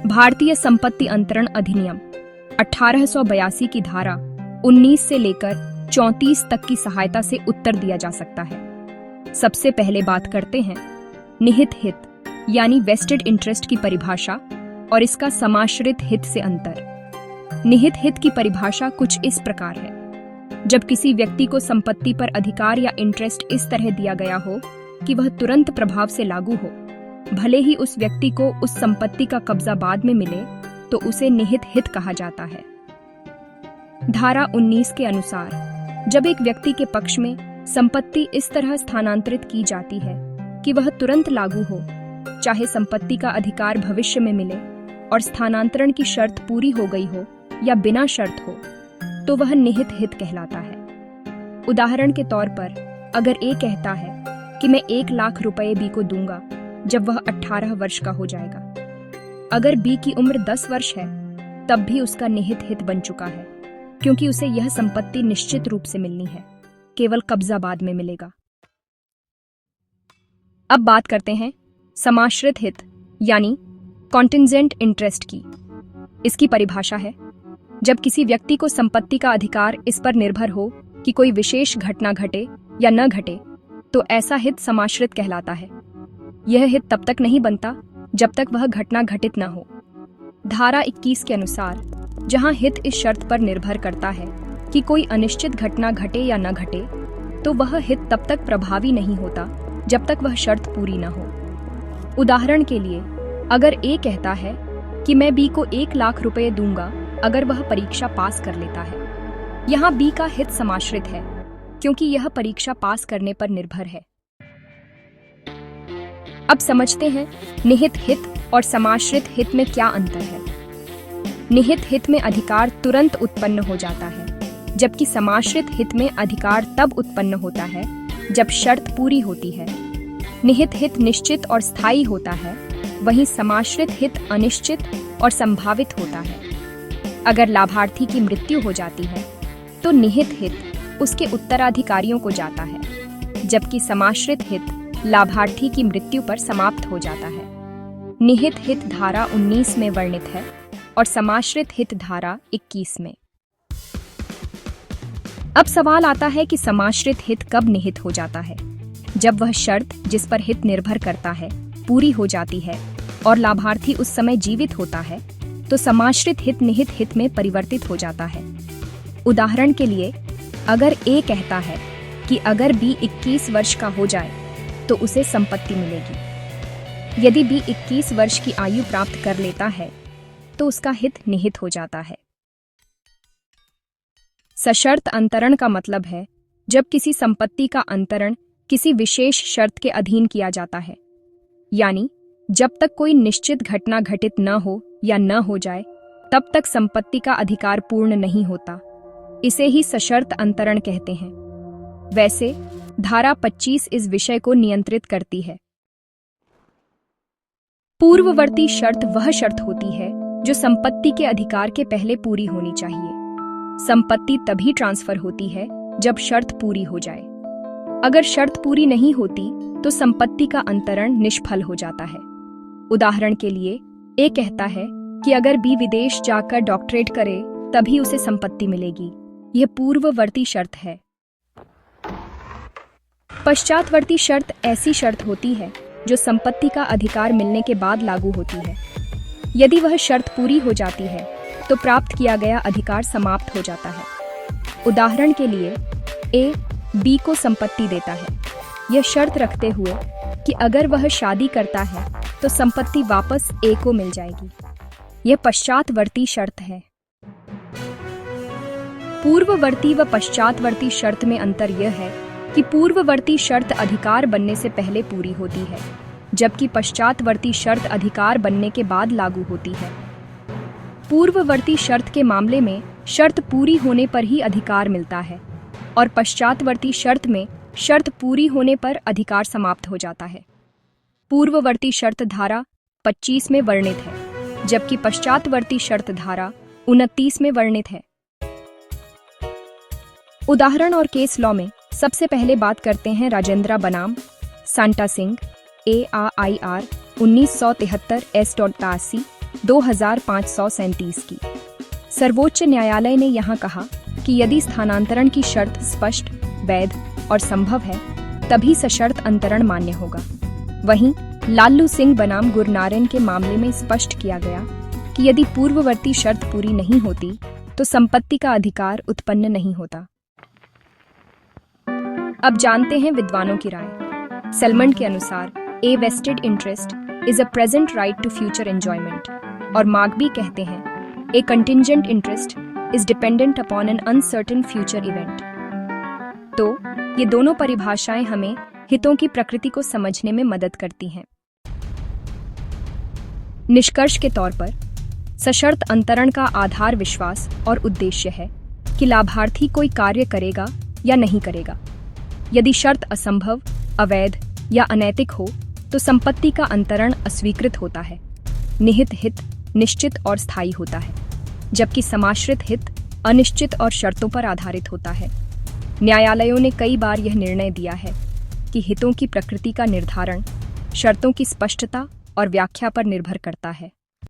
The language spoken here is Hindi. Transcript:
भारतीय संपत्ति अंतरण अधिनियम 1882 की धारा 19 से लेकर 34 तक की सहायता से उत्तर दिया जा सकता है। सबसे पहले बात करते हैं निहित हित यानी वेस्टेड इंटरेस्ट की परिभाषा और इसका समाश्रित हित से अंतर। निहित हित की परिभाषा कुछ इस प्रकार है। जब किसी व्यक्ति को संपत्ति पर अधिकार या इंटरेस्ट इस तरह दिया गया हो कि वह तुरंत प्रभाव से लागू हो, भले ही उस व्यक्ति को उस संपत्ति का कब्जा बाद में मिले, तो उसे निहित हित कहा जाता है। धारा 19 के अनुसार जब एक व्यक्ति के पक्ष में संपत्ति इस तरह स्थानांतरित की जाती है कि वह तुरंत लागू हो, चाहे संपत्ति का अधिकार भविष्य में मिले और स्थानांतरण की शर्त पूरी हो गई हो या बिना शर्त हो, तो वह निहित हित कहलाता है। उदाहरण के तौर पर अगर ए कहता है कि मैं 1 लाख रुपए बी को दूंगा जब वह 18 वर्ष का हो जाएगा, अगर बी की उम्र 10 वर्ष है तब भी उसका निहित हित बन चुका है, क्योंकि उसे यह संपत्ति निश्चित रूप से मिलनी है, केवल कब्जा बाद में मिलेगा। अब बात करते हैं समाश्रित हित यानी कॉन्टिंजेंट इंटरेस्ट की। इसकी परिभाषा है जब किसी व्यक्ति को संपत्ति का अधिकार इस पर निर्भर हो कि कोई विशेष घटना घटे या न घटे, तो ऐसा हित समाश्रित कहलाता है। यह हित तब तक नहीं बनता जब तक वह घटना घटित न हो। धारा 21 के अनुसार जहां हित इस शर्त पर निर्भर करता है कि कोई अनिश्चित घटना घटे या न घटे, तो वह हित तब तक प्रभावी नहीं होता जब तक वह शर्त पूरी न हो। उदाहरण के लिए अगर ए कहता है कि मैं बी को 1 लाख रुपए दूंगा अगर वह परीक्षा पास कर लेता है, यहाँ बी का हित समाश्रित है क्योंकि यह परीक्षा पास करने पर निर्भर है। अब समझते हैं निहित हित और समाश्रित हित में क्या अंतर है। निहित हित में अधिकार तुरंत उत्पन्न हो जाता है, जबकि समाश्रित हित में अधिकार तब उत्पन्न होता है जब शर्त पूरी होती है। निहित हित निश्चित और स्थायी होता है, वहीं समाश्रित हित अनिश्चित और संभावित होता है। अगर लाभार्थी की मृत्यु हो जाती है तो निहित हित उसके उत्तराधिकारियों को जाता है, जबकि समाश्रित हित लाभार्थी की मृत्यु पर समाप्त हो जाता है। निहित हित धारा 19 में वर्णित है और समाश्रित हित धारा 21 में। अब सवाल आता है कि समाश्रित हित कब निहित हो जाता है? जब वह शर्त जिस पर हित निर्भर करता है पूरी हो जाती है और लाभार्थी उस समय जीवित होता है, तो समाश्रित हित निहित हित में परिवर्तित हो जाता है। उदाहरण के लिए अगर ए कहता है कि अगर बी 21 वर्ष का हो जाए तो उसे संपत्ति मिलेगी। यदि बी 21 वर्ष की आयु प्राप्त कर लेता है तो उसका हित निहित हो जाता है। सशर्त अंतरण का मतलब है जब किसी संपत्ति का अंतरण किसी विशेष शर्त के अधीन किया जाता है, यानी जब तक कोई निश्चित घटना घटित न हो या न हो जाए तब तक संपत्ति का अधिकार पूर्ण नहीं होता। इसे ही सशर्त अंतरण कहते हैं। वैसे धारा 25 इस विषय को नियंत्रित करती है। पूर्ववर्ती शर्त वह शर्त होती है जो संपत्ति के अधिकार के पहले पूरी होनी चाहिए। संपत्ति तभी ट्रांसफर होती है जब शर्त पूरी हो जाए। अगर शर्त पूरी नहीं होती तो संपत्ति का अंतरण निष्फल हो जाता है। उदाहरण के लिए ए कहता है कि अगर बी विदेश जाकर डॉक्टरेट करे तभी उसे संपत्ति मिलेगी। यह पूर्ववर्ती शर्त है। पश्चातवर्ती शर्त ऐसी शर्त होती है जो संपत्ति का अधिकार मिलने के बाद लागू होती है। यदि वह शर्त पूरी हो जाती है तो प्राप्त किया गया अधिकार समाप्त हो जाता है। उदाहरण के लिए ए बी को संपत्ति देता है, यह शर्त रखते हुए कि अगर वह शादी करता है तो संपत्ति वापस ए को मिल जाएगी। यह पश्चातवर्ती शर्त है। पूर्ववर्ती व पश्चातवर्ती शर्त में अंतर यह है कि पूर्ववर्ती शर्त अधिकार बनने से पहले पूरी होती है, जबकि पश्चातवर्ती शर्त अधिकार बनने के बाद लागू होती है। पूर्ववर्ती शर्त के मामले में शर्त पूरी होने पर ही अधिकार मिलता है और पश्चातवर्ती शर्त में शर्त पूरी होने पर अधिकार समाप्त हो जाता है। पूर्ववर्ती शर्त धारा 25 में वर्णित है, जबकि पश्चातवर्ती शर्त धारा 29 में वर्णित है। उदाहरण और केस लॉ में सबसे पहले बात करते हैं राजेंद्रा बनाम सांटा सिंह AAIR 1973 S.82 2537 की। सर्वोच्च न्यायालय ने यहाँ कहा कि यदि स्थानांतरण की शर्त स्पष्ट, वैध और संभव है, तभी सशर्त अंतरण मान्य होगा। वहीं लालू सिंह बनाम गुरनारेन के मामले में स्पष्ट किया गया कि यदि पूर्ववर्ती शर्त पूरी नहीं होती तो संपत्ति का अधिकार उत्पन्न नहीं होता। अब जानते हैं विद्वानों की राय। सलमन के अनुसार a vested interest is a present right to future enjoyment, और मार्कबी कहते हैं a contingent interest is dependent upon an uncertain future event. तो ये दोनों परिभाषाएं हमें हितों की प्रकृति को समझने में मदद करती हैं। निष्कर्ष के तौर पर सशर्त अंतरण का आधार विश्वास और उद्देश्य है कि लाभार्थी कोई कार्य करेगा या नहीं करेगा। यदि शर्त असंभव, अवैध या अनैतिक हो तो संपत्ति का अंतरण अस्वीकृत होता है। निहित हित निश्चित और स्थायी होता है, जबकि समाश्रित हित अनिश्चित और शर्तों पर आधारित होता है। न्यायालयों ने कई बार यह निर्णय दिया है कि हितों की प्रकृति का निर्धारण शर्तों की स्पष्टता और व्याख्या पर निर्भर करता है।